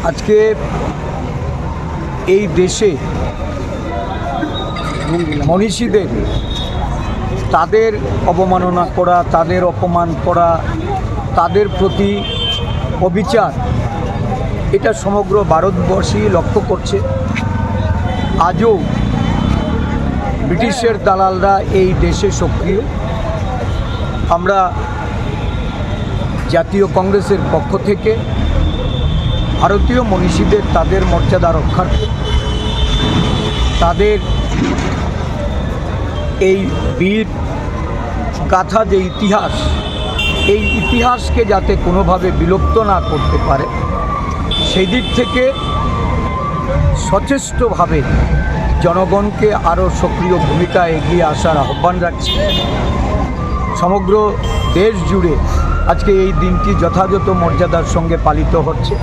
আজকে এই দেশে মনীষীদের তাদের অবমাননা করা, তাদের অপমান করা, তাদের প্রতি অবিচার, এটা সমগ্র ভারতবর্ষই লক্ষ্য করছে। আজও ব্রিটিশের দালালরা এই দেশে সক্রিয়। আমরা জাতীয় কংগ্রেসের পক্ষ থেকে ভারতীয় মনীষীদের তাদের মর্যাদা রক্ষার্থে, তাদের এই বীর গাথা যে ইতিহাস, এই ইতিহাসকে যাতে কোনোভাবে বিলুপ্ত না করতে পারে সেই দিক থেকে সচেষ্টভাবে জনগণকে আরও সক্রিয় ভূমিকা এগিয়ে আসার আহ্বান রাখছি। সমগ্র দেশ জুড়ে আজকে এই দিনটি যথাযথ মর্যাদার সঙ্গে পালিত হচ্ছে।